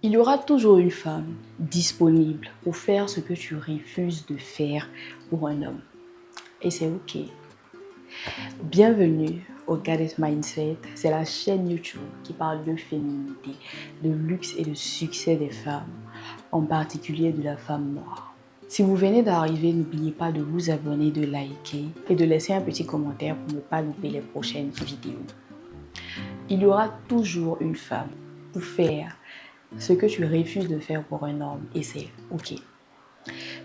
Il y aura toujours une femme disponible pour faire ce que tu refuses de faire pour un homme. Et c'est ok. Bienvenue au Goddess Mindset. C'est la chaîne YouTube qui parle de féminité, de luxe et de succès des femmes, en particulier de la femme noire. Si vous venez d'arriver, n'oubliez pas de vous abonner, de liker et de laisser un petit commentaire pour ne pas louper les prochaines vidéos. Il y aura toujours une femme pour faire ce que tu refuses de faire pour un homme et c'est ok.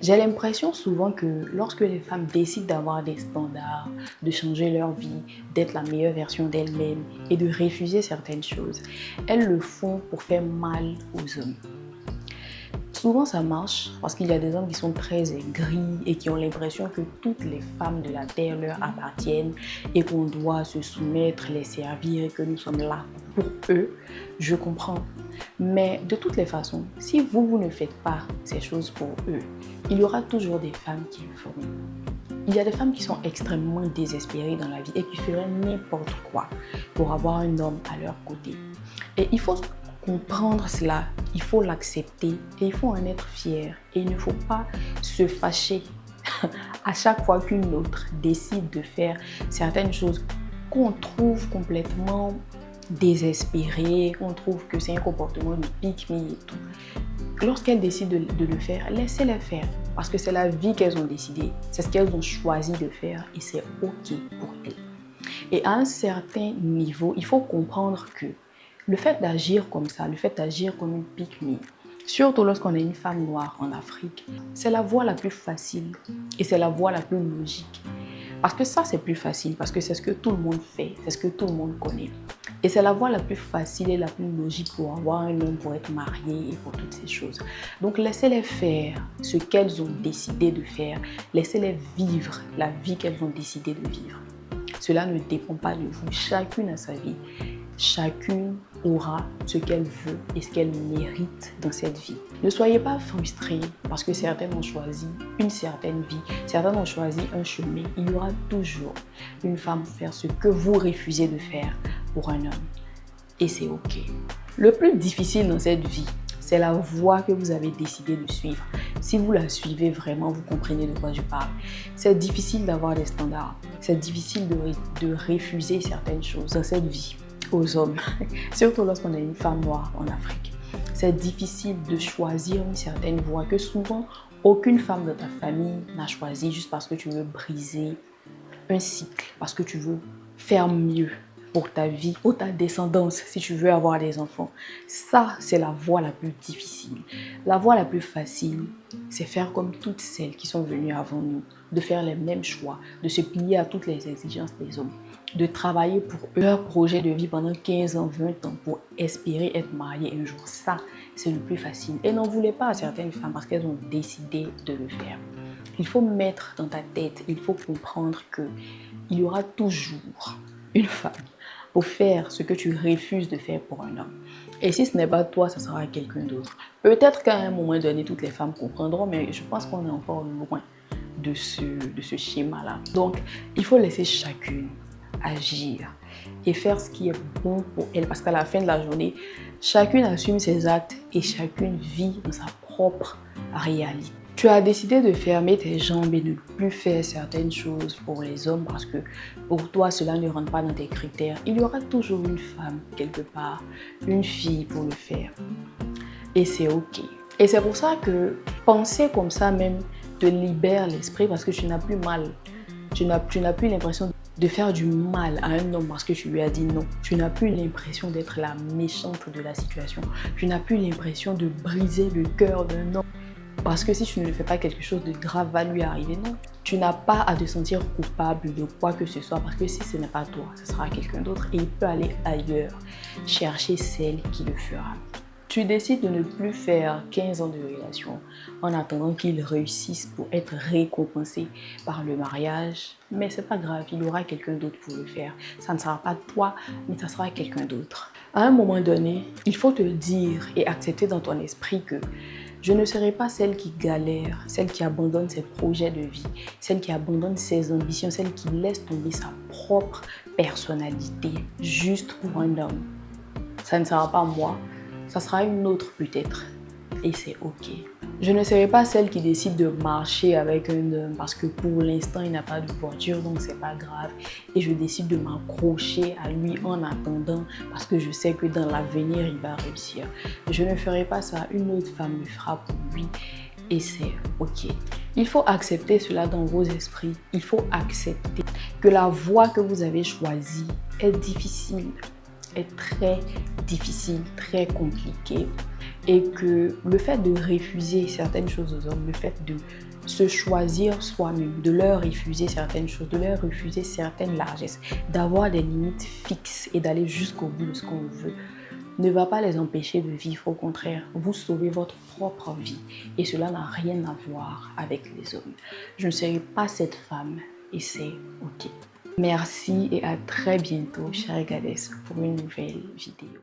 J'ai l'impression souvent que lorsque les femmes décident d'avoir des standards, de changer leur vie, d'être la meilleure version d'elles-mêmes et de refuser certaines choses, elles le font pour faire mal aux hommes. Souvent ça marche parce qu'il y a des hommes qui sont très aigris et qui ont l'impression que toutes les femmes de la terre leur appartiennent et qu'on doit se soumettre, les servir et que nous sommes là pour eux. Je comprends. Mais de toutes les façons, si vous ne faites pas ces choses pour eux, il y aura toujours des femmes qui le feront. Il y a des femmes qui sont extrêmement désespérées dans la vie et qui feraient n'importe quoi pour avoir un homme à leur côté. Et il faut comprendre cela, il faut l'accepter et il faut en être fier. Et il ne faut pas se fâcher à chaque fois qu'une autre décide de faire certaines choses qu'on trouve complètement désespérées, qu'on trouve que c'est un comportement de pick-me et tout. Lorsqu'elles décident de le faire, laissez-les faire parce que c'est la vie qu'elles ont décidé, c'est ce qu'elles ont choisi de faire et c'est ok pour elles. Et à un certain niveau, il faut comprendre que le fait d'agir comme ça, le fait d'agir comme une pick-me, surtout lorsqu'on est une femme noire en Afrique, c'est la voie la plus facile et c'est la voie la plus logique. Parce que ça, c'est plus facile, parce que c'est ce que tout le monde fait, c'est ce que tout le monde connaît. Et c'est la voie la plus facile et la plus logique pour avoir un homme, pour être marié et pour toutes ces choses. Donc laissez-les faire ce qu'elles ont décidé de faire. Laissez-les vivre la vie qu'elles ont décidé de vivre. Cela ne dépend pas de vous. Chacune a sa vie. Chacune aura ce qu'elle veut et ce qu'elle mérite dans cette vie. Ne soyez pas frustrés parce que certaines ont choisi une certaine vie, certaines ont choisi un chemin. Il y aura toujours une femme pour faire ce que vous refusez de faire pour un homme. Et c'est ok. Le plus difficile dans cette vie, c'est la voie que vous avez décidé de suivre. Si vous la suivez vraiment, vous comprenez de quoi je parle. C'est difficile d'avoir des standards. C'est difficile de refuser certaines choses dans cette vie aux hommes, surtout lorsqu'on est une femme noire en Afrique. C'est difficile de choisir une certaine voie que souvent aucune femme de ta famille n'a choisi juste parce que tu veux briser un cycle, parce que tu veux faire mieux pour ta vie ou ta descendance si tu veux avoir des enfants. Ça, c'est la voie la plus difficile. La voie la plus facile, c'est faire comme toutes celles qui sont venues avant nous, de faire les mêmes choix, de se plier à toutes les exigences des hommes, de travailler pour leur projet de vie pendant 15 ans, 20 ans pour espérer être mariés un jour. Ça, c'est le plus facile. Et n'en voulez pas à certaines femmes parce qu'elles ont décidé de le faire. Il faut mettre dans ta tête, il faut comprendre qu'il y aura toujours une femme pour faire ce que tu refuses de faire pour un homme. Et si ce n'est pas toi, ce sera quelqu'un d'autre. Peut-être qu'à un moment donné, toutes les femmes comprendront, mais je pense qu'on est encore loin de ce schéma-là. Donc, il faut laisser chacune agir et faire ce qui est bon pour elle. Parce qu'à la fin de la journée, chacune assume ses actes et chacune vit dans sa propre réalité. Tu as décidé de fermer tes jambes et de ne plus faire certaines choses pour les hommes parce que pour toi, cela ne rentre pas dans tes critères. Il y aura toujours une femme quelque part, une fille pour le faire. Et c'est ok. Et c'est pour ça que penser comme ça même te libère l'esprit parce que tu n'as plus mal. Tu n'as plus l'impression de faire du mal à un homme parce que tu lui as dit non. Tu n'as plus l'impression d'être la méchante de la situation. Tu n'as plus l'impression de briser le cœur d'un homme. Parce que si tu ne fais pas quelque chose de grave va lui arriver, non. Tu n'as pas à te sentir coupable de quoi que ce soit parce que si ce n'est pas toi, ce sera quelqu'un d'autre et il peut aller ailleurs, chercher celle qui le fera. Tu décides de ne plus faire 15 ans de relation en attendant qu'il réussisse pour être récompensé par le mariage. Mais c'est pas grave, il y aura quelqu'un d'autre pour le faire. Ça ne sera pas toi, mais ça sera quelqu'un d'autre. À un moment donné, il faut te dire et accepter dans ton esprit que je ne serai pas celle qui galère, celle qui abandonne ses projets de vie, celle qui abandonne ses ambitions, celle qui laisse tomber sa propre personnalité juste pour un homme. Ça ne sera pas moi. Ça sera une autre peut-être. Et c'est ok. Je ne serai pas celle qui décide de marcher avec un homme parce que pour l'instant il n'a pas de voiture, donc c'est pas grave. Et je décide de m'accrocher à lui en attendant parce que je sais que dans l'avenir il va réussir. Je ne ferai pas ça. Une autre femme le fera pour lui. Et c'est ok. Il faut accepter cela dans vos esprits. Il faut accepter que la voie que vous avez choisie est difficile, est très difficile, très compliquée. Et que le fait de refuser certaines choses aux hommes, le fait de se choisir soi-même, de leur refuser certaines choses, de leur refuser certaines largesses, d'avoir des limites fixes et d'aller jusqu'au bout de ce qu'on veut, ne va pas les empêcher de vivre. Au contraire, vous sauvez votre propre vie et cela n'a rien à voir avec les hommes. Je ne serai pas cette femme et c'est ok. Merci et à très bientôt, chère Gades, pour une nouvelle vidéo.